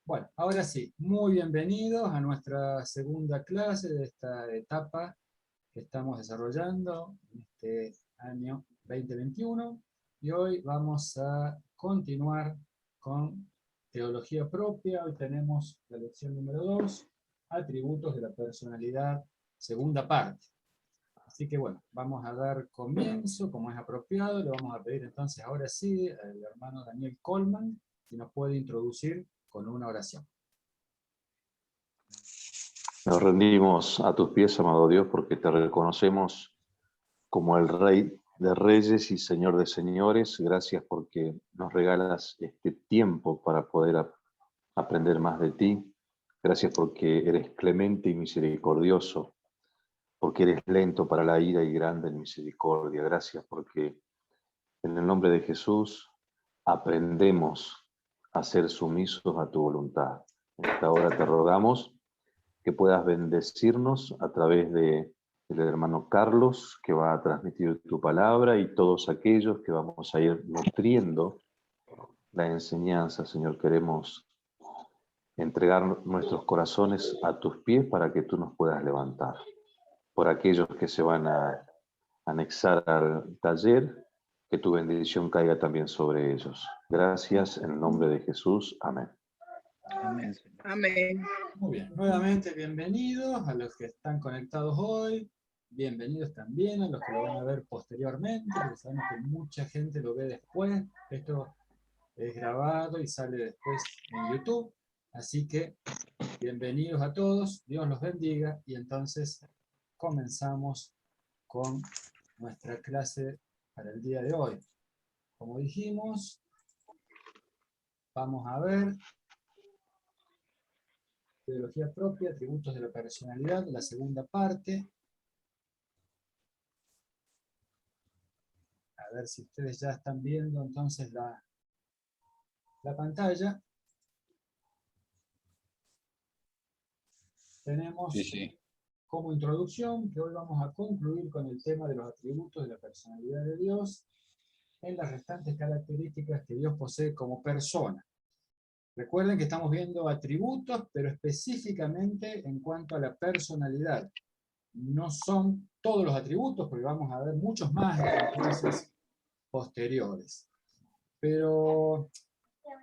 Bueno, ahora sí, muy bienvenidos a nuestra segunda clase de esta etapa que estamos desarrollando en este año 2021. Y hoy vamos a continuar con teología propia. Hoy tenemos la lección número 2, atributos de la personalidad, segunda parte. Así que bueno, vamos a dar comienzo, como es apropiado. Le vamos a pedir entonces ahora sí al hermano Daniel Coleman, si nos puede introducir con una oración. Nos rendimos a tus pies, amado Dios, porque te reconocemos como el Rey de Reyes y Señor de Señores. Gracias porque nos regalas este tiempo para poder aprender más de ti. Gracias porque eres clemente y misericordioso, porque eres lento para la ira y grande en misericordia. Gracias porque en el nombre de Jesús aprendemos a ser sumisos a tu voluntad. En esta hora te rogamos que puedas bendecirnos a través del hermano Carlos, que va a transmitir tu palabra, y todos aquellos que vamos a ir nutriendo la enseñanza. Señor, queremos entregar nuestros corazones a tus pies para que tú nos puedas levantar. Por aquellos que se van a anexar al taller, que tu bendición caiga también sobre ellos. Gracias, en el nombre de Jesús. Amén. Amén. Amén. Muy bien, nuevamente bienvenidos a los que están conectados hoy, bienvenidos también a los que lo van a ver posteriormente, porque sabemos que mucha gente lo ve después. Esto es grabado y sale después en YouTube, así que bienvenidos a todos, Dios los bendiga, y entonces comenzamos con nuestra clase para el día de hoy. Como dijimos, vamos a ver teología propia, atributos de la personalidad, la segunda parte. A ver si ustedes ya están viendo entonces la pantalla. Tenemos como introducción que hoy vamos a concluir con el tema de los atributos de la personalidad de Dios en las restantes características que Dios posee como persona. Recuerden que estamos viendo atributos, pero específicamente en cuanto a la personalidad. No son todos los atributos, porque vamos a ver muchos más en las clases posteriores. Pero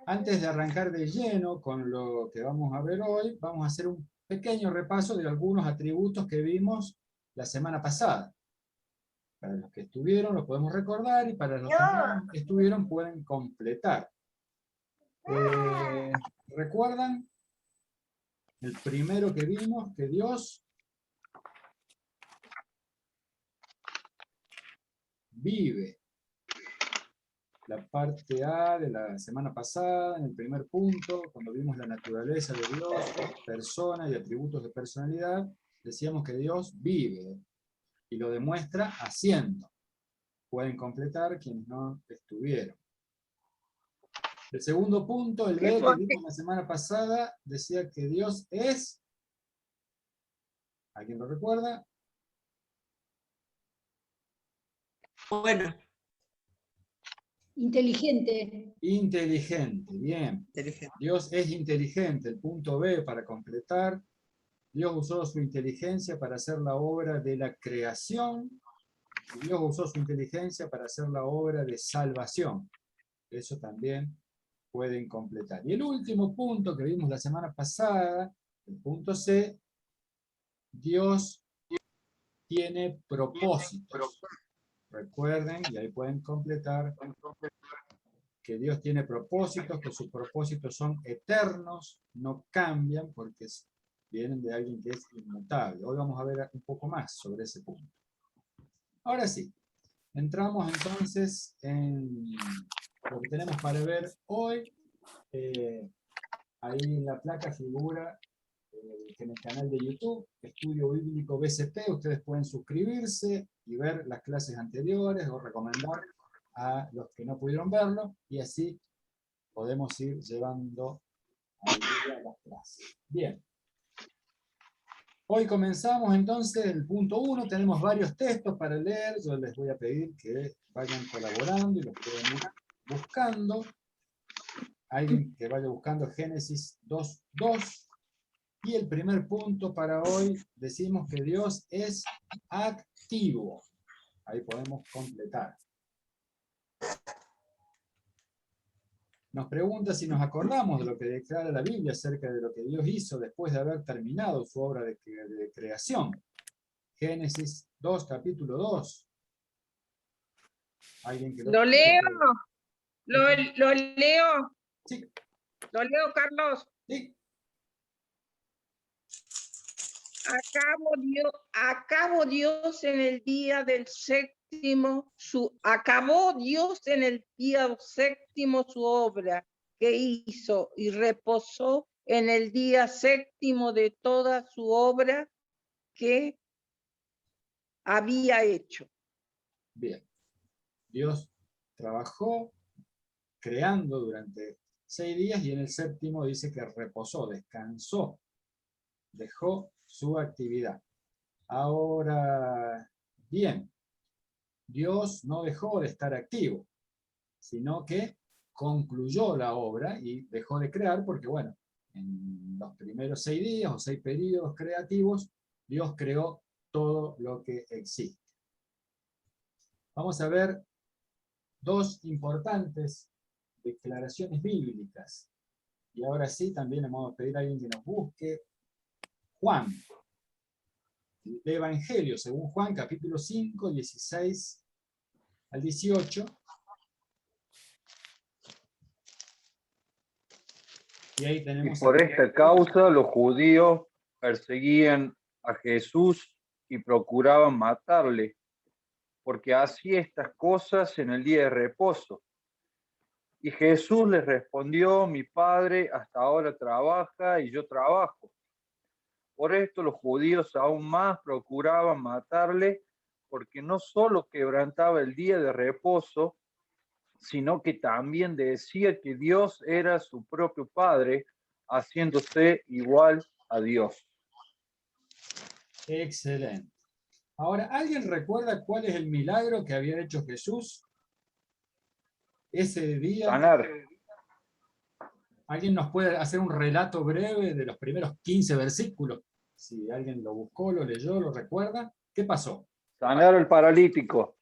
antes de arrancar de lleno con lo que vamos a ver hoy, vamos a hacer un pequeño repaso de algunos atributos que vimos la semana pasada. Para los que estuvieron lo podemos recordar, y para los que no estuvieron pueden completar. ¿Recuerdan? El primero que vimos, que Dios vive. La parte A de la semana pasada, en el primer punto, cuando vimos la naturaleza de Dios, persona y atributos de personalidad, decíamos que Dios vive y lo demuestra haciendo. Pueden completar quienes no estuvieron. El segundo punto, el B que vimos la semana pasada, decía que Dios es... ¿Alguien lo recuerda? Bueno. Inteligente. Inteligente, bien. Inteligente. Dios es inteligente. El punto B para completar. Dios usó su inteligencia para hacer la obra de la creación. Y Dios usó su inteligencia para hacer la obra de salvación. Eso también pueden completar. Y el último punto que vimos la semana pasada, el punto C, Dios tiene propósitos. Recuerden, y ahí pueden completar, que Dios tiene propósitos, que sus propósitos son eternos, no cambian porque vienen de alguien que es inmutable. Hoy vamos a ver un poco más sobre ese punto. Ahora sí, entramos entonces en lo que tenemos para ver hoy. Ahí en la placa figura que en el canal de YouTube, Estudio Bíblico BCP, ustedes pueden suscribirse y ver las clases anteriores o recomendar a los que no pudieron verlo, y así podemos ir llevando al día las clases. Bien. Hoy comenzamos entonces el punto 1, tenemos varios textos para leer, yo les voy a pedir que vayan colaborando y los pueden ir buscando. Alguien que vaya buscando Génesis 2:2. Y el primer punto para hoy, decimos que Dios es activo. Ahí podemos completar. Nos pregunta si nos acordamos de lo que declara la Biblia acerca de lo que Dios hizo después de haber terminado su obra de creación. Génesis 2, capítulo 2. ¿Alguien que lo Lo tenga? leo, lo leo, Sí, lo leo, Carlos. sí. Acabó Dios en el día del séptimo, acabó Dios en el día séptimo su obra que hizo y reposó en el día séptimo de toda su obra que había hecho. Bien. Dios trabajó creando durante 6 días y en el séptimo dice que reposó, descansó, dejó su actividad. Ahora, bien, Dios no dejó de estar activo, sino que concluyó la obra y dejó de crear porque, bueno, en los primeros 6 días o 6 periodos creativos, Dios creó todo lo que existe. Vamos a ver 2 importantes declaraciones bíblicas. Y ahora sí, también le vamos a pedir a alguien que nos busque Juan, el Evangelio, según Juan, capítulo 5, 16 al 18. Y ahí Y tenemos por esta causa los judíos perseguían a Jesús y procuraban matarle, porque hacía estas cosas en el día de reposo. Y Jesús les respondió: mi Padre hasta ahora trabaja y yo trabajo. Por esto los judíos aún más procuraban matarle, porque no solo quebrantaba el día de reposo, sino que también decía que Dios era su propio Padre, haciéndose igual a Dios. Excelente. Ahora, ¿alguien recuerda cuál es el milagro que había hecho Jesús ese día? Sanar. ¿Alguien nos puede hacer un relato breve de los primeros 15 versículos? Si alguien lo buscó, lo leyó, lo recuerda. ¿Qué pasó? Sanar al paralítico.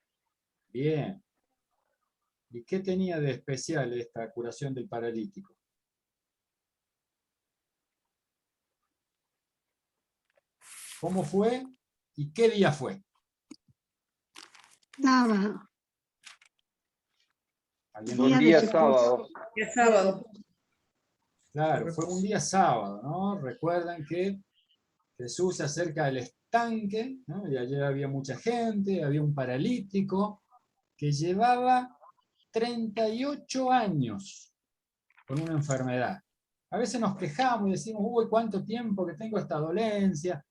Bien. ¿Y qué tenía de especial esta curación del paralítico? ¿Cómo fue y qué día fue? Sábado. ¿Alguien Un lo día recuerda? sábado. El sábado. Claro, fue un día sábado, ¿no? Recuerdan que Jesús se acerca al estanque, ¿no? Y allí había mucha gente, había un paralítico que llevaba 38 años con una enfermedad. A veces nos quejamos y decimos, uy, cuánto tiempo que tengo esta dolencia,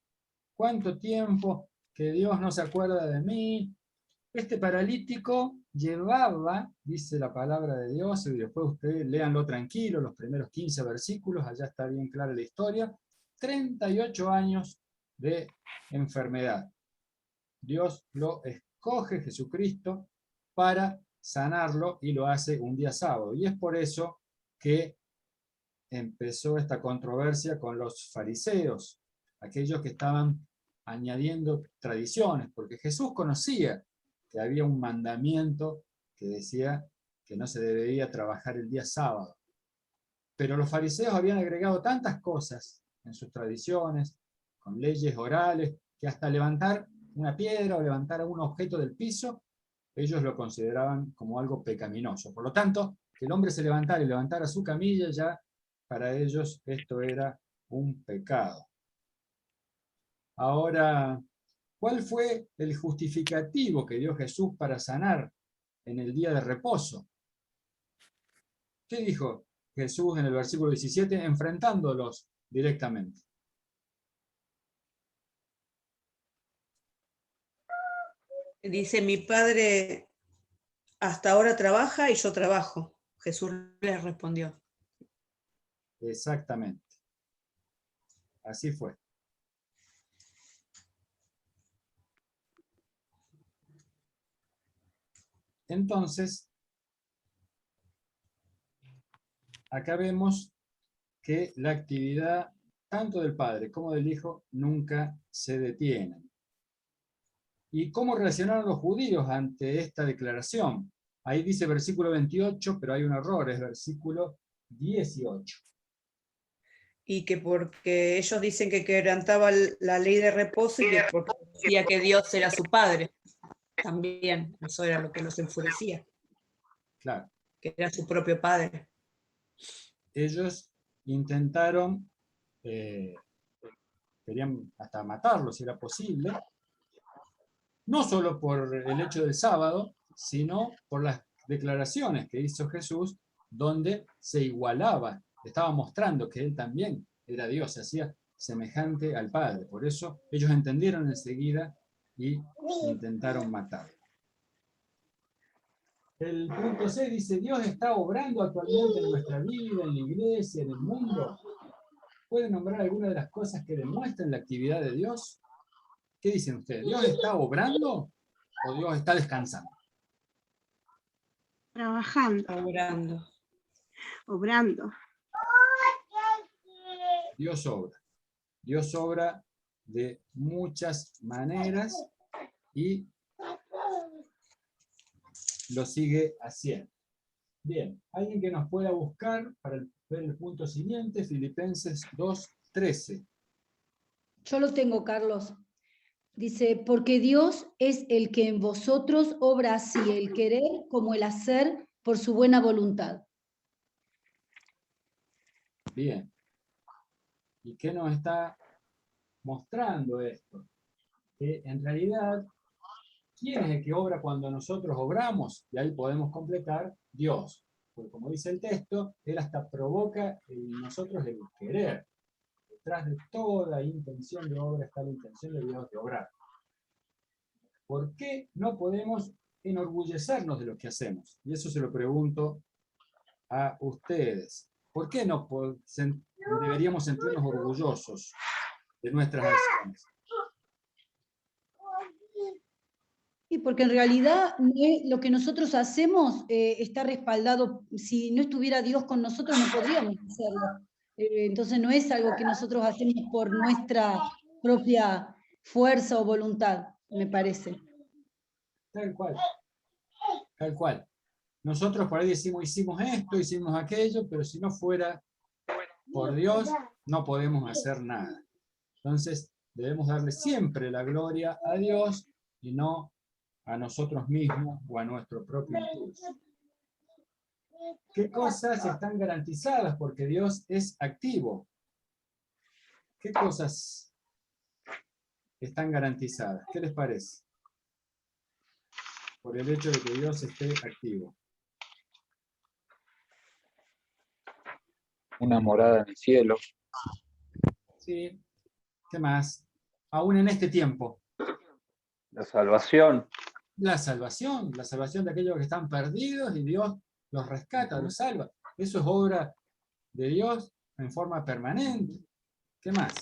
cuánto tiempo que Dios no se acuerda de mí. Este paralítico llevaba, dice la palabra de Dios, y después ustedes léanlo tranquilo, los primeros 15 versículos, allá está bien clara la historia, 38 años de enfermedad. Dios lo escoge, Jesucristo, para sanarlo y lo hace un día sábado. Y es por eso que empezó esta controversia con los fariseos, aquellos que estaban añadiendo tradiciones, porque Jesús conocía que había un mandamiento que decía que no se debería trabajar el día sábado. Pero los fariseos habían agregado tantas cosas en sus tradiciones, con leyes orales, que hasta levantar una piedra o levantar un objeto del piso, ellos lo consideraban como algo pecaminoso. Por lo tanto, que el hombre se levantara y levantara su camilla, ya para ellos esto era un pecado. Ahora, ¿cuál fue el justificativo que dio Jesús para sanar en el día de reposo? ¿Qué dijo Jesús en el versículo 17, enfrentándolos directamente? Dice, mi padre hasta ahora trabaja y yo trabajo. Jesús les respondió. Exactamente. Así fue. Entonces, acá vemos que la actividad tanto del Padre como del Hijo nunca se detiene. ¿Y cómo reaccionaron los judíos ante esta declaración? Ahí dice versículo 28, pero hay un error, es versículo 18. Y que porque ellos dicen que quebrantaba la ley de reposo y que porque decía que Dios era su padre. También, eso era lo que los enfurecía, Claro, que era su propio padre. ellos intentaron, querían hasta matarlo si era posible, no solo por el hecho del sábado, sino por las declaraciones que hizo Jesús, donde se igualaba, estaba mostrando que él también era Dios, se hacía semejante al Padre. Por eso ellos entendieron enseguida y intentaron matarlo. El punto 6 dice, Dios está obrando actualmente en nuestra vida, en la iglesia, en el mundo. ¿Pueden nombrar alguna de las cosas que demuestran la actividad de Dios? ¿Qué dicen ustedes? ¿Dios está obrando o Dios está descansando? Trabajando, Obrando. obrando. Dios obra. Dios obra de muchas maneras y lo sigue haciendo. Bien, alguien que nos pueda buscar para ver el punto siguiente, Filipenses 2:13. Yo lo tengo, Carlos. Dice, porque Dios es el que en vosotros obra así el querer como el hacer por su buena voluntad. Bien. ¿Y qué nos está mostrando esto? Que en realidad, ¿quién es el que obra cuando nosotros obramos? Y ahí podemos completar Dios. Porque como dice el texto, Él hasta provoca en nosotros el querer. Detrás de toda intención de obra está la intención de Dios de obrar. ¿Por qué no podemos enorgullecernos de lo que hacemos? Y eso se lo pregunto a ustedes. ¿Por qué no deberíamos sentirnos orgullosos de nuestras acciones? Y porque en realidad lo que nosotros hacemos está respaldado. Si no estuviera Dios con nosotros no podríamos hacerlo. Entonces no es algo que nosotros hacemos por nuestra propia fuerza o voluntad, me parece. Tal cual. Tal cual. Nosotros por ahí decimos, hicimos esto, hicimos aquello, pero si no fuera por Dios, no podemos hacer nada. Entonces, debemos darle siempre la gloria a Dios y no a nosotros mismos o a nuestro propio impulso. ¿Qué cosas están garantizadas? Porque Dios es activo. ¿Qué cosas están garantizadas? ¿Qué les parece? Por el hecho de que Dios esté activo. Una morada en el cielo. Sí. ¿Qué más? Aún en este tiempo. La salvación. La salvación de aquellos que están perdidos y Dios los rescata, los salva. Eso es obra de Dios en forma permanente. ¿Qué más?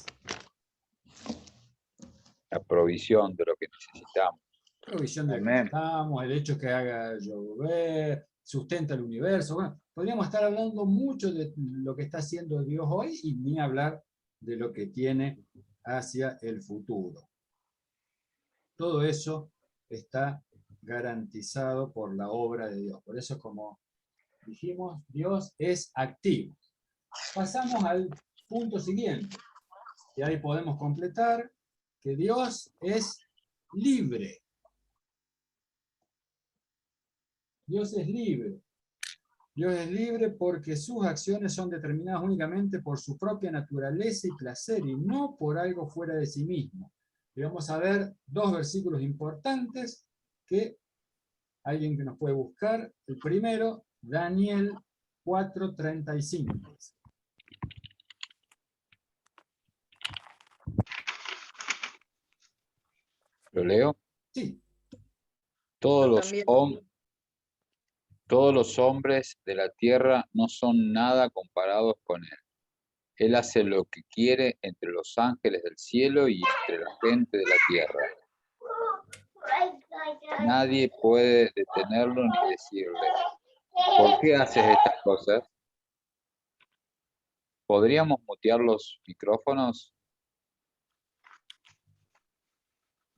La provisión de lo que necesitamos. Provisión de lo que Amén. necesitamos, el hecho que haga llover, sustenta el universo. Bueno, podríamos estar hablando mucho de lo que está haciendo Dios hoy y ni hablar de lo que tiene hacia el futuro. Todo eso está garantizado por la obra de Dios. Por eso, como dijimos, Dios es activo. Pasamos al punto siguiente. Y ahí podemos completar que Dios es libre. Dios es libre. Dios es libre porque sus acciones son determinadas únicamente por su propia naturaleza y placer y no por algo fuera de sí mismo. Y vamos a ver dos versículos importantes que alguien que nos puede buscar. El primero, Daniel 4:35. ¿Lo leo? Sí, Todos Yo todos los hombres de la tierra no son nada comparados con él. Él hace lo que quiere entre los ángeles del cielo y entre la gente de la tierra. Nadie puede detenerlo ni decirle, ¿por qué haces estas cosas? ¿Podríamos mutear los micrófonos?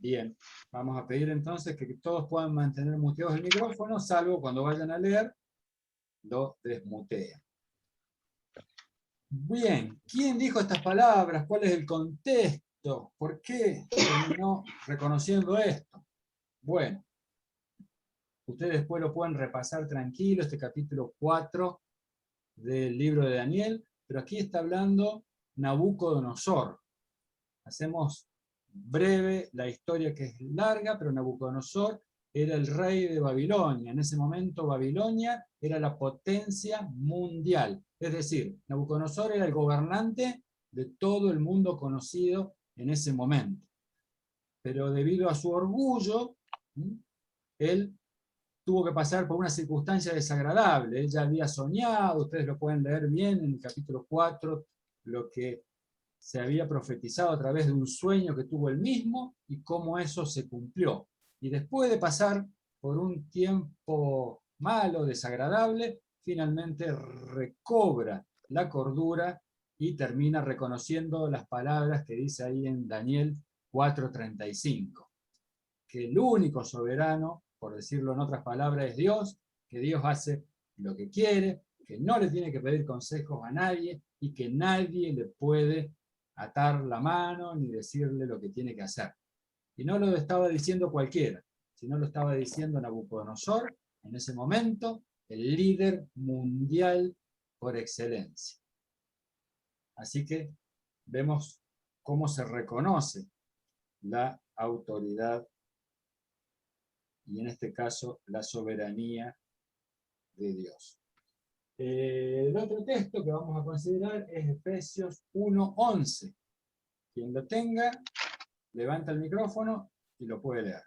Bien, vamos a pedir entonces que todos puedan mantener muteados el micrófono, salvo cuando vayan a leer, lo desmutean. Bien, ¿quién dijo estas palabras? ¿Cuál es el contexto? ¿Por qué terminó reconociendo esto? Bueno, ustedes después lo pueden repasar tranquilo, este capítulo 4 del libro de Daniel, pero aquí está hablando Nabucodonosor. Hacemos breve la historia, que es larga, pero Nabucodonosor era el rey de Babilonia. En ese momento Babilonia era la potencia mundial. Es decir, Nabucodonosor era el gobernante de todo el mundo conocido en ese momento. Pero debido a su orgullo, él tuvo que pasar por una circunstancia desagradable. Él ya había soñado, ustedes lo pueden leer bien en el capítulo 4, lo que se había profetizado a través de un sueño que tuvo él mismo y cómo eso se cumplió. Y después de pasar por un tiempo malo, desagradable, finalmente recobra la cordura y termina reconociendo las palabras que dice ahí en Daniel 4:35, que el único soberano, por decirlo en otras palabras, es Dios, que Dios hace lo que quiere, que no le tiene que pedir consejos a nadie y que nadie le puede atar la mano ni decirle lo que tiene que hacer. Y no lo estaba diciendo cualquiera, sino lo estaba diciendo Nabucodonosor, en ese momento, el líder mundial por excelencia. Así que vemos cómo se reconoce la autoridad y en este caso la soberanía de Dios. El otro texto que vamos a considerar es Efesios 1:11. Quien lo tenga, levanta el micrófono y lo puede leer.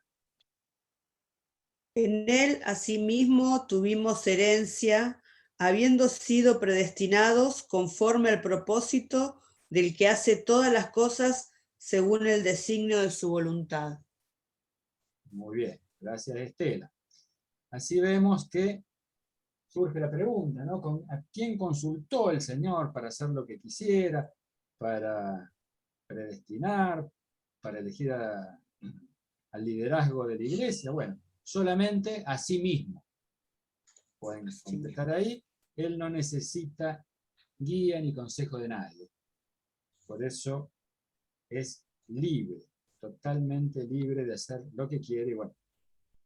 En él, asimismo, tuvimos herencia, habiendo sido predestinados conforme al propósito del que hace todas las cosas según el designio de su voluntad. Muy bien, gracias Estela. Así vemos que surge la pregunta, ¿no? ¿A quién consultó el Señor para hacer lo que quisiera, para predestinar, para elegir al liderazgo de la iglesia? Bueno, solamente a sí mismo. Pueden completar ahí. Él no necesita guía ni consejo de nadie. Por eso es libre, totalmente libre de hacer lo que quiere. Y bueno,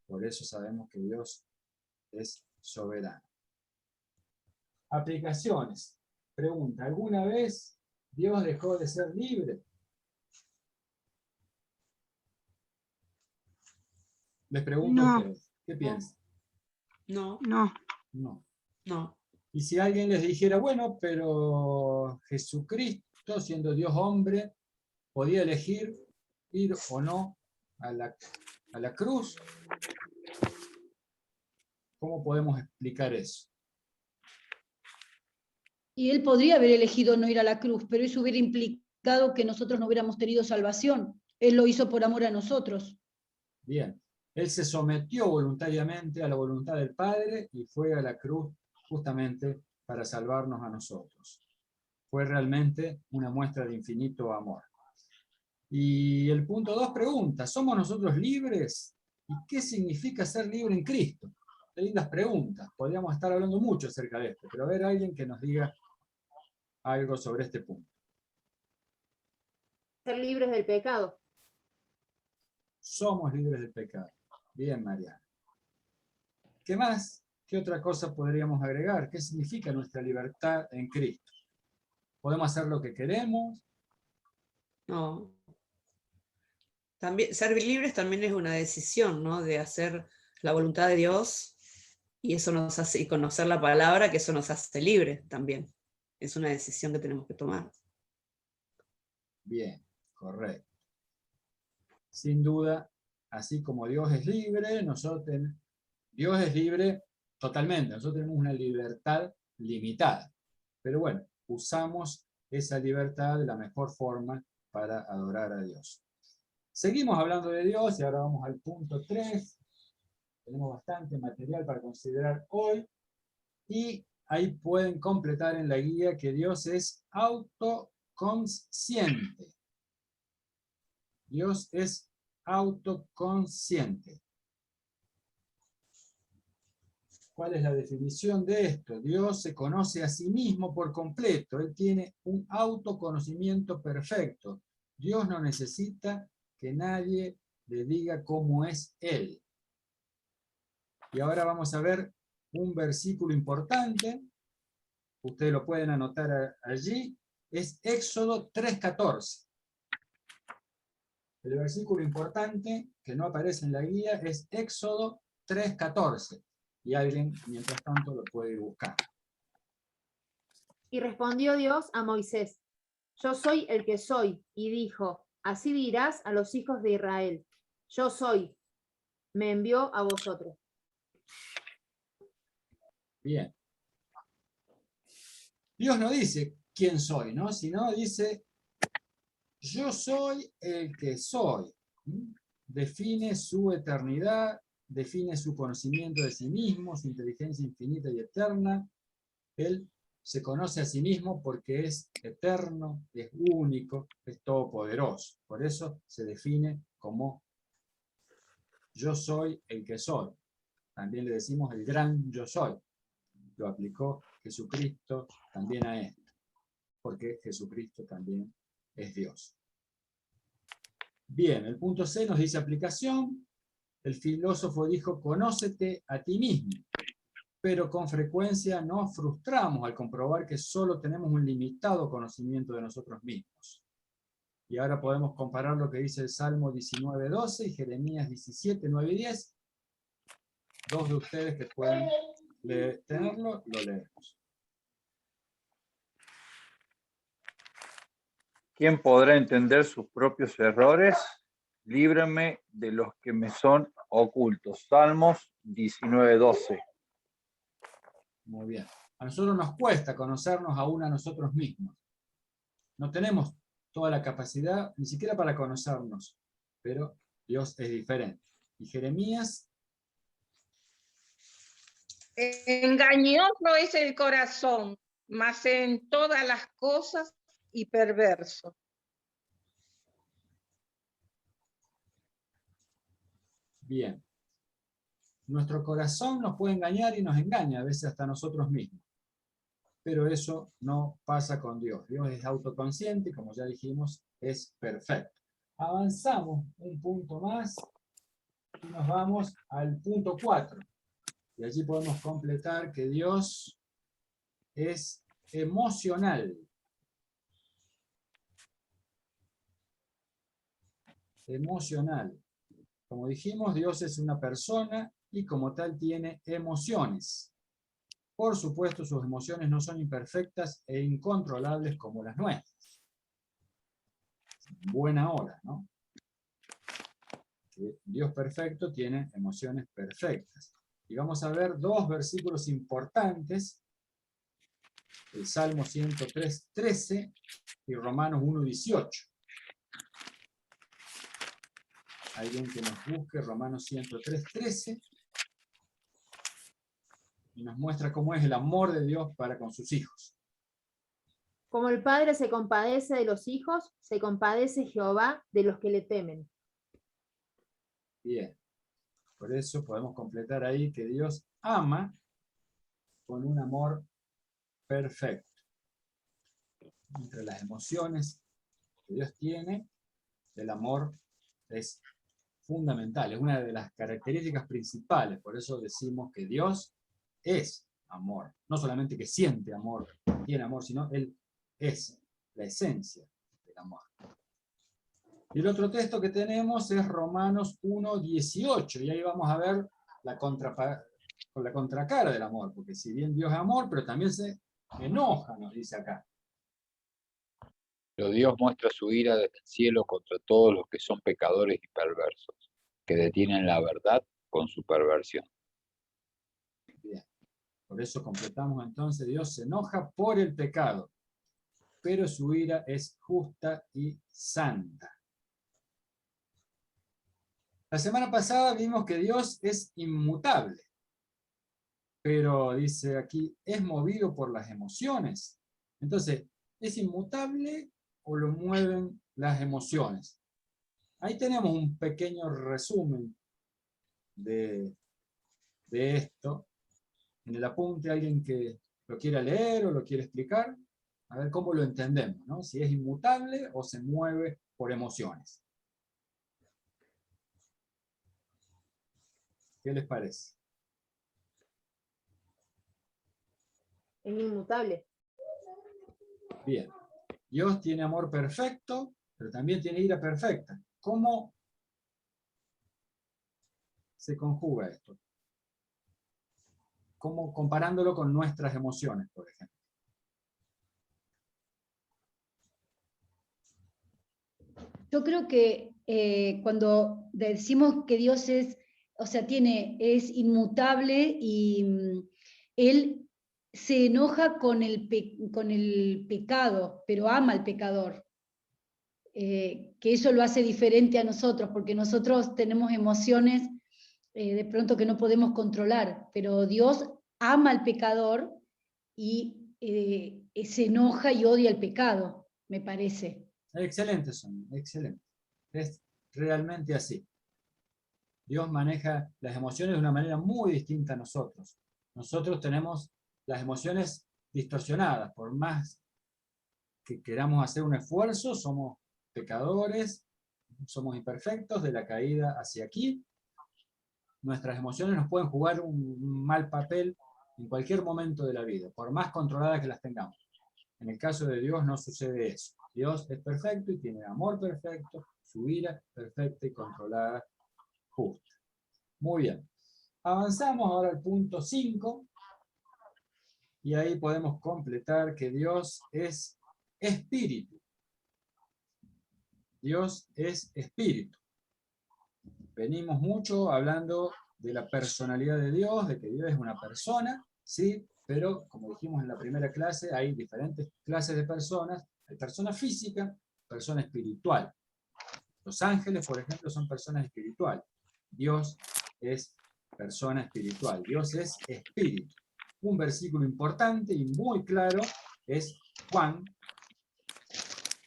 por eso sabemos que Dios es soberano. Aplicaciones. Pregunta, ¿alguna vez Dios dejó de ser libre? Les pregunto a ustedes, ¿qué piensan? No, No. No. no. Y si alguien les dijera, bueno, pero Jesucristo, siendo Dios hombre, podía elegir ir o no a la cruz, ¿cómo podemos explicar eso? Y él podría haber elegido no ir a la cruz, pero eso hubiera implicado que nosotros no hubiéramos tenido salvación. Él lo hizo por amor a nosotros. Bien, él se sometió voluntariamente a la voluntad del Padre y fue a la cruz justamente para salvarnos a nosotros. Fue realmente una muestra de infinito amor. Y el punto 2 pregunta, ¿somos nosotros libres? ¿Y qué significa ser libre en Cristo? Qué lindas preguntas, podríamos estar hablando mucho acerca de esto, pero a ver alguien que nos diga algo sobre este punto. Ser libres del pecado. Somos libres del pecado. Bien, Mariana. ¿Qué más? ¿Qué otra cosa podríamos agregar? ¿Qué significa nuestra libertad en Cristo? ¿Podemos hacer lo que queremos? No. También, ser libres también es una decisión, ¿no? De hacer la voluntad de Dios, y eso nos hace, y conocer la palabra, que eso nos hace libres también. Es una decisión que tenemos que tomar. Bien, correcto. Sin duda, así como Dios es libre, Dios es libre totalmente. Nosotros tenemos una libertad limitada. Pero bueno, usamos esa libertad de la mejor forma para adorar a Dios. Seguimos hablando de Dios y ahora vamos al punto 3. Tenemos bastante material para considerar hoy. Y ahí pueden completar en la guía que Dios es autoconsciente. Dios es autoconsciente. ¿Cuál es la definición de esto? Dios se conoce a sí mismo por completo. Él tiene un autoconocimiento perfecto. Dios no necesita que nadie le diga cómo es Él. Y ahora vamos a ver un versículo importante. Ustedes lo pueden anotar allí. Es Éxodo 3:14. El versículo importante que no aparece en la guía es Éxodo 3:14. Y alguien, mientras tanto, lo puede buscar. Y respondió Dios a Moisés: Yo soy el que soy. Y dijo: Así dirás a los hijos de Israel: Yo soy, me envió a vosotros. Bien. Dios no dice quién soy, ¿no? Sino dice, yo soy el que soy. Define su eternidad, define su conocimiento de sí mismo, su inteligencia infinita y eterna. Él se conoce a sí mismo porque es eterno, es único, es todopoderoso. Por eso se define como yo soy el que soy. También le decimos el gran yo soy. Lo aplicó Jesucristo también a esto, porque Jesucristo también es Dios. Bien, el punto C nos dice aplicación. El filósofo dijo, conócete a ti mismo, pero con frecuencia nos frustramos al comprobar que solo tenemos un limitado conocimiento de nosotros mismos. Y ahora podemos comparar lo que dice el Salmo 19:12 y Jeremías 17:9 y 10. Dos de ustedes que pueden tenerlo, lo leemos. ¿Quién podrá entender sus propios errores? Líbrame de los que me son ocultos. Salmos 19:12. Muy bien. A nosotros nos cuesta conocernos aún a nosotros mismos. No tenemos toda la capacidad, ni siquiera para conocernos, pero Dios es diferente. Y Jeremías. Engañoso es el corazón, mas en todas las cosas y perverso. Bien. Nuestro corazón nos puede engañar y nos engaña a veces hasta nosotros mismos. Pero eso no pasa con Dios. Dios es autoconsciente y, como ya dijimos, es perfecto. Avanzamos un punto más y nos vamos al punto 4. Y allí podemos completar que Dios es emocional. Emocional. Como dijimos, Dios es una persona y como tal tiene emociones. Por supuesto, sus emociones no son imperfectas e incontrolables como las nuestras. Buena hora, ¿no? Que Dios perfecto tiene emociones perfectas. Y vamos a ver dos versículos importantes. El Salmo 103:13 y Romanos 1:18. Alguien que nos busque Romanos 103:13 y nos muestra cómo es el amor de Dios para con sus hijos. Como el Padre se compadece de los hijos, se compadece Jehová de los que le temen. Bien. Por eso podemos completar ahí que Dios ama con un amor perfecto. Entre las emociones que Dios tiene, el amor es fundamental, es una de las características principales. Por eso decimos que Dios es amor. No solamente que siente amor, tiene amor, sino Él es la esencia del amor. Y el otro texto que tenemos es Romanos 1:18, y ahí vamos a ver la contracara del amor, porque si bien Dios es amor, pero también se enoja, nos dice acá. Pero Dios muestra su ira desde el cielo contra todos los que son pecadores y perversos, que detienen la verdad con su perversión. Bien. Por eso completamos entonces, Dios se enoja por el pecado, pero su ira es justa y santa. La semana pasada vimos que Dios es inmutable. pero dice aquí, es movido por las emociones. Entonces, ¿es inmutable o lo mueven las emociones? Ahí tenemos un pequeño resumen de esto. En el apunte, alguien que lo quiera leer o lo quiera explicar, a ver cómo lo entendemos, ¿no? Si es inmutable o se mueve por emociones. ¿Qué les parece? Es inmutable. Bien. Dios tiene amor perfecto, pero también tiene ira perfecta. ¿Cómo se conjuga esto? ¿Cómo comparándolo con nuestras emociones, por ejemplo? Yo creo que cuando decimos que Dios es, o sea, es inmutable y Él se enoja con el pecado, pero ama al pecador. Que eso lo hace diferente a nosotros, porque nosotros tenemos emociones de pronto que no podemos controlar, pero Dios ama al pecador y se enoja y odia el pecado, me parece. Excelente, Sonia, excelente. Es realmente así. Dios maneja las emociones de una manera muy distinta a nosotros. Nosotros tenemos las emociones distorsionadas. Por más que queramos hacer un esfuerzo, somos pecadores, somos imperfectos, de la caída hacia aquí. Nuestras emociones nos pueden jugar un mal papel en cualquier momento de la vida, por más controladas que las tengamos. En el caso de Dios no sucede eso. Dios es perfecto y tiene amor perfecto, su ira perfecta y controlada, justa. Muy bien. Avanzamos ahora al punto 5, y ahí podemos completar que Dios es espíritu. Dios es espíritu. Venimos mucho hablando de la personalidad de Dios, de que Dios es una persona, ¿sí? Pero, como dijimos en la primera clase, hay diferentes clases de personas. Hay persona física, persona espiritual. Los ángeles, por ejemplo, son personas espirituales. Dios es persona espiritual. Dios es espíritu. Un versículo importante y muy claro es Juan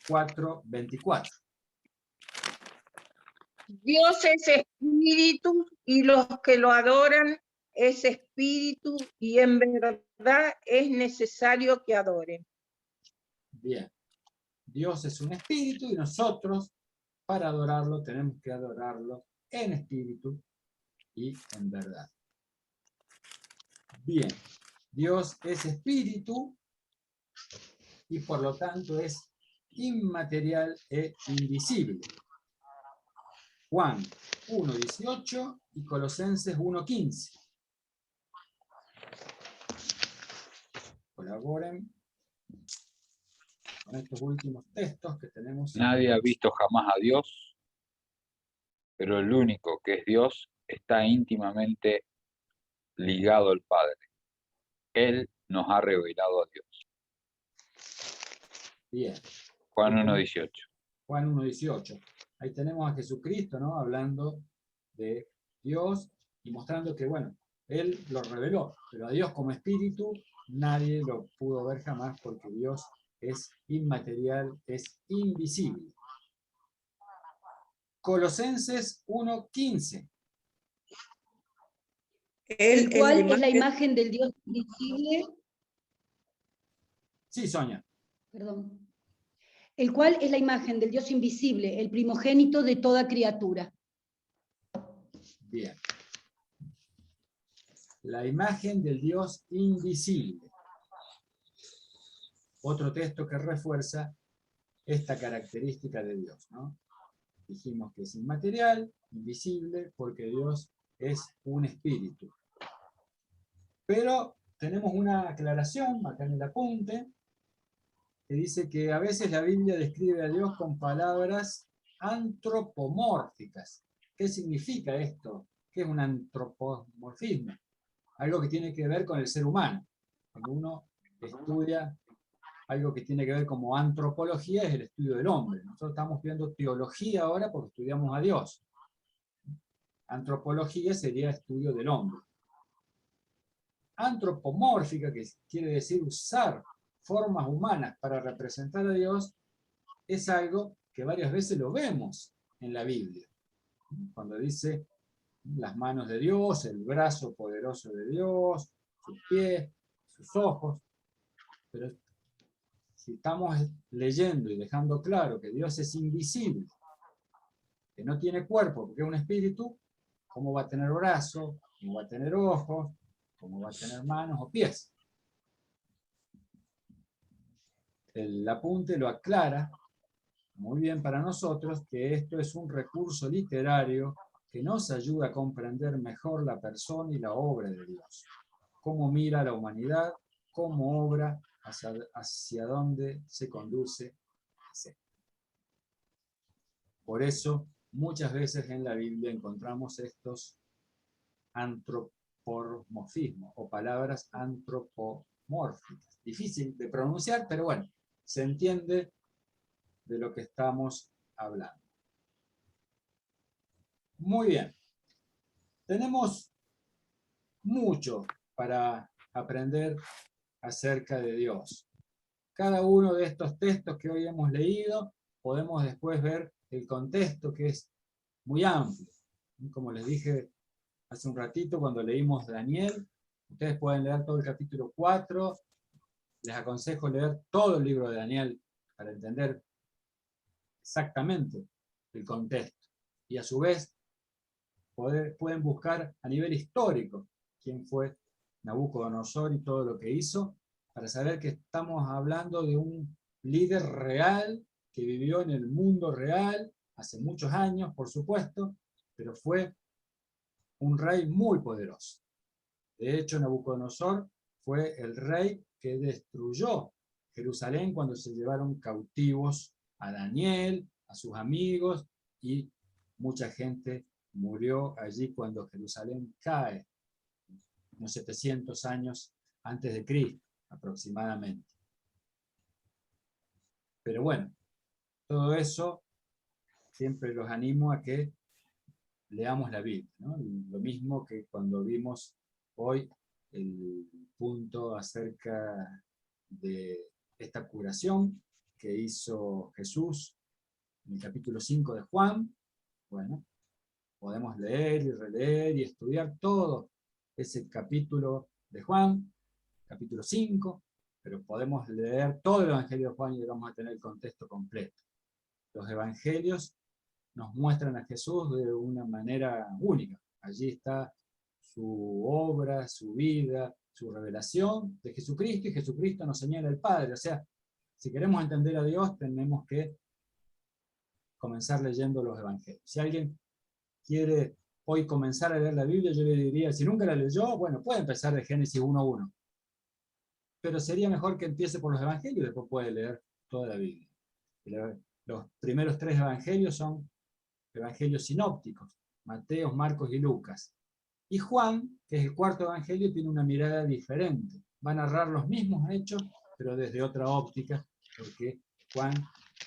4:24. Dios es espíritu y los que lo adoran es espíritu y en verdad es necesario que adoren. Bien. Dios es un espíritu y nosotros, para adorarlo, tenemos que adorarlo en espíritu y en verdad. Bien. Dios es espíritu y por lo tanto es inmaterial e invisible. Juan 1:18 y Colosenses 1:15. Colaboren con estos últimos textos que tenemos. Nadie ha visto jamás a Dios, pero el único que es Dios está íntimamente ligado al Padre. Él nos ha revelado a Dios. Bien. Juan 1:18. Juan 1:18. Ahí tenemos a Jesucristo, ¿no? Hablando de Dios y mostrando que, bueno, Él lo reveló, pero a Dios como espíritu nadie lo pudo ver jamás porque Dios es inmaterial, es invisible. Colosenses 1:15. El cual es la imagen del Dios invisible. Sí, Sonia. Perdón. El cual es la imagen del Dios invisible, el primogénito de toda criatura. Bien. La imagen del Dios invisible. Otro texto que refuerza esta característica de Dios, ¿no? Dijimos que es inmaterial, invisible, porque Dios es un espíritu. Pero tenemos una aclaración acá en el apunte, que dice que a veces la Biblia describe a Dios con palabras antropomórficas. ¿Qué significa esto? ¿Qué es un antropomorfismo? Algo que tiene que ver con el ser humano. Cuando uno estudia algo que tiene que ver como antropología, es el estudio del hombre. Nosotros estamos viendo teología ahora porque estudiamos a Dios. Antropología sería estudio del hombre. antropomórfica, que quiere decir usar formas humanas para representar a Dios, es algo que varias veces lo vemos en la Biblia. Cuando dice las manos de Dios, el brazo poderoso de Dios, sus pies, sus ojos. Pero si estamos leyendo y dejando claro que Dios es invisible, que no tiene cuerpo porque es un espíritu, ¿cómo va a tener brazos? ¿Cómo va a tener ojos? ¿Cómo va a tener manos o pies? El apunte lo aclara muy bien para nosotros, que esto es un recurso literario que nos ayuda a comprender mejor la persona y la obra de Dios. Cómo mira a la humanidad, cómo obra, hacia dónde se conduce. Por eso, muchas veces en la Biblia encontramos estos antropomorfismos o palabras antropomórficas. Difícil de pronunciar, pero bueno, se entiende de lo que estamos hablando. Muy bien. Tenemos mucho para aprender acerca de Dios. Cada uno de estos textos que hoy hemos leído, podemos después ver el contexto, que es muy amplio. Como les dije hace un ratito, cuando leímos Daniel, ustedes pueden leer todo el capítulo 4. Les aconsejo leer todo el libro de Daniel para entender exactamente el contexto. Y a su vez, pueden buscar a nivel histórico quién fue Nabucodonosor y todo lo que hizo, para saber que estamos hablando de un líder real que vivió en el mundo real hace muchos años, por supuesto, pero fue un rey muy poderoso. De hecho, Nabucodonosor fue el rey que destruyó Jerusalén cuando se llevaron cautivos a Daniel, a sus amigos, y mucha gente murió allí cuando Jerusalén cae, unos 700 años antes de Cristo, aproximadamente. Pero bueno, todo eso siempre los animo a que leamos la Biblia, ¿no? Lo mismo que cuando vimos hoy el punto acerca de esta curación que hizo Jesús en el capítulo 5 de Juan. Bueno, podemos leer y releer y estudiar todo ese capítulo de Juan, capítulo 5, pero podemos leer todo el Evangelio de Juan y vamos a tener el contexto completo. Los Evangelios nos muestran a Jesús de una manera única. Allí está su obra, su vida, su revelación de Jesucristo, y Jesucristo nos señala el Padre. O sea, si queremos entender a Dios, tenemos que comenzar leyendo los Evangelios. Si alguien quiere hoy comenzar a leer la Biblia, yo le diría, si nunca la leyó, bueno, puede empezar de Génesis 1:1. Pero sería mejor que empiece por los Evangelios y después puede leer toda la Biblia. Los primeros 3 Evangelios son Evangelios sinópticos, Mateo, Marcos y Lucas. Y Juan, que es el 4.º Evangelio, tiene una mirada diferente. Va a narrar los mismos hechos, pero desde otra óptica, porque Juan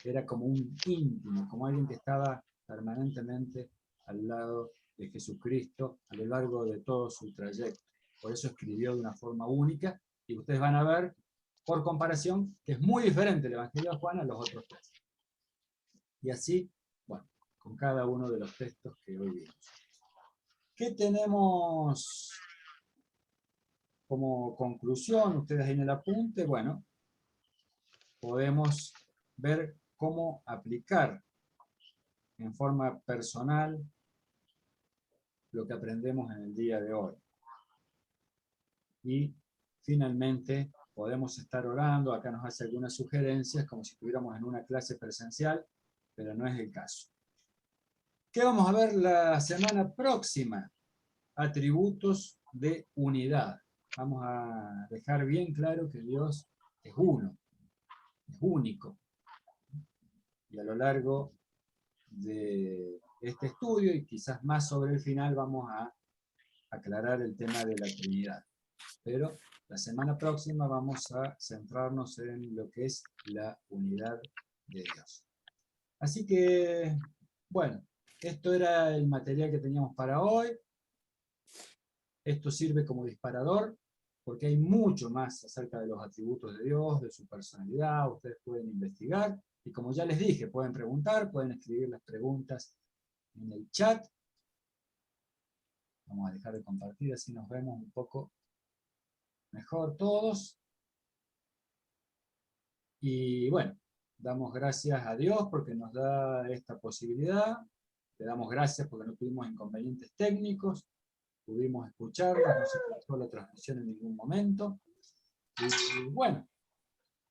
era como un íntimo, como alguien que estaba permanentemente al lado de Jesucristo a lo largo de todo su trayecto. Por eso escribió de una forma única, y ustedes van a ver, por comparación, que es muy diferente el Evangelio de Juan a los otros 3. Y así, bueno, con cada uno de los textos que hoy vimos. ¿Qué tenemos como conclusión? Ustedes ahí en el apunte, bueno, podemos ver cómo aplicar en forma personal lo que aprendemos en el día de hoy. Y finalmente podemos estar orando, acá nos hace algunas sugerencias, como si estuviéramos en una clase presencial, pero no es el caso. ¿Qué vamos a ver la semana próxima? Atributos de unidad. Vamos a dejar bien claro que Dios es uno, es único. Y a lo largo de este estudio, y quizás más sobre el final, vamos a aclarar el tema de la Trinidad. Pero la semana próxima vamos a centrarnos en lo que es la unidad de Dios. Así que, bueno, esto era el material que teníamos para hoy. Esto sirve como disparador, porque hay mucho más acerca de los atributos de Dios, de su personalidad. Ustedes pueden investigar, y como ya les dije, pueden preguntar, pueden escribir las preguntas en el chat. Vamos a dejar de compartir, así nos vemos un poco mejor todos. Y bueno, damos gracias a Dios porque nos da esta posibilidad. Le damos gracias porque no tuvimos inconvenientes técnicos. Pudimos escucharla, no se cortó la transmisión en ningún momento. Y bueno,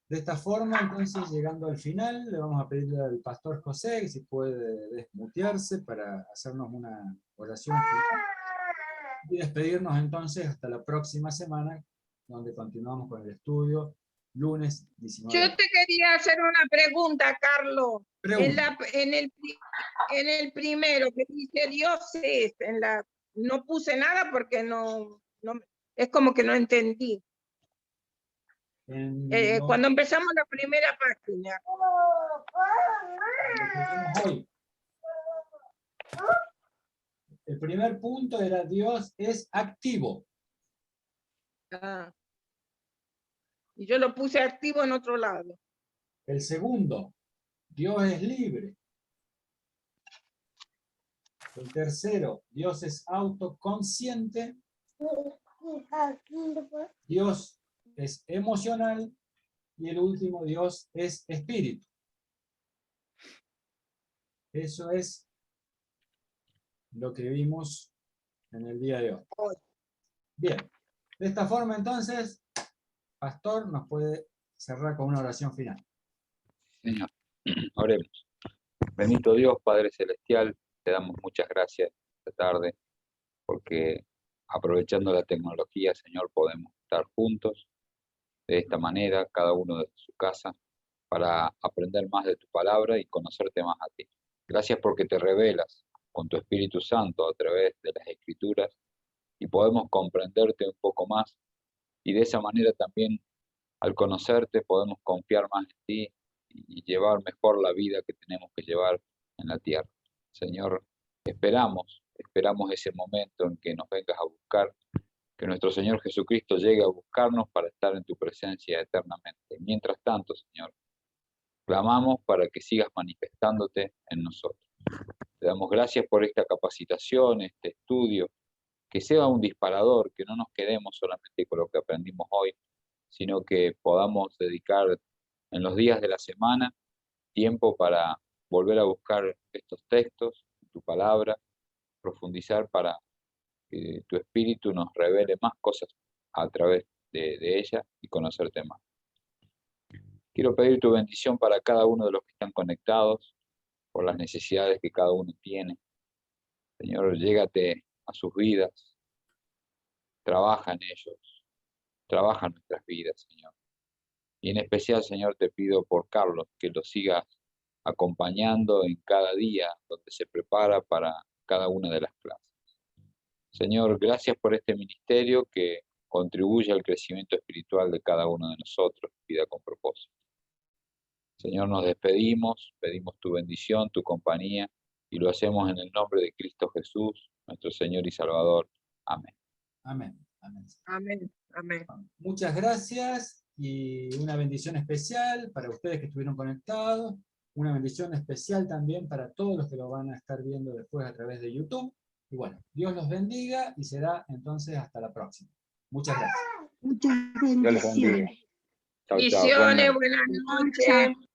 de esta forma, entonces, llegando al final, le vamos a pedirle al pastor José que si puede desmutearse para hacernos una oración final. Y despedirnos entonces hasta la próxima semana, donde continuamos con el estudio, lunes 19. Yo te quería hacer una pregunta, Carlos. Pregunta. En el primero que dice Dios es, no puse nada porque no, es como que no entendí. Cuando empezamos la primera página. Hoy. El primer punto era Dios es activo. Ah. Y yo lo puse activo en otro lado. El segundo, Dios es libre. El tercero, Dios es autoconsciente. Dios es emocional. Y el último, Dios es espíritu. Eso es lo que vimos en el día de hoy. Bien, de esta forma entonces, pastor nos puede cerrar con una oración final. Señor, oremos. Bendito Dios, Padre Celestial, te damos muchas gracias esta tarde, porque aprovechando la tecnología, Señor, podemos estar juntos de esta manera, cada uno desde su casa, para aprender más de tu palabra y conocerte más a ti. Gracias porque te revelas con tu Espíritu Santo a través de las Escrituras y podemos comprenderte un poco más, y de esa manera también, al conocerte, podemos confiar más en ti y llevar mejor la vida que tenemos que llevar en la tierra. Señor, esperamos ese momento en que nos vengas a buscar, que nuestro Señor Jesucristo llegue a buscarnos para estar en tu presencia eternamente. Mientras tanto, Señor, clamamos para que sigas manifestándote en nosotros. Te damos gracias por esta capacitación, este estudio, que sea un disparador, que no nos quedemos solamente con lo que aprendimos hoy, sino que podamos dedicar en los días de la semana tiempo para volver a buscar estos textos, tu palabra, profundizar para que tu Espíritu nos revele más cosas a través de ella y conocerte más. Quiero pedir tu bendición para cada uno de los que están conectados, por las necesidades que cada uno tiene. Señor, llégate a sus vidas, trabaja en ellos, trabaja en nuestras vidas, Señor. Y en especial, Señor, te pido por Carlos, que lo sigas acompañando en cada día donde se prepara para cada una de las clases. Señor, gracias por este ministerio que contribuye al crecimiento espiritual de cada uno de nosotros, Vida con Propósito. Señor, nos despedimos, pedimos tu bendición, tu compañía, y lo hacemos en el nombre de Cristo Jesús, nuestro Señor y Salvador. Amén. Amén. Amén. Amén. Amén. Muchas gracias y una bendición especial para ustedes que estuvieron conectados, una bendición especial también para todos los que lo van a estar viendo después a través de YouTube. Y bueno, Dios los bendiga y será entonces hasta la próxima. Muchas gracias. Muchas Dios les bendiga. bendiciones. Chau, chau. Bendiciones, buenas noches.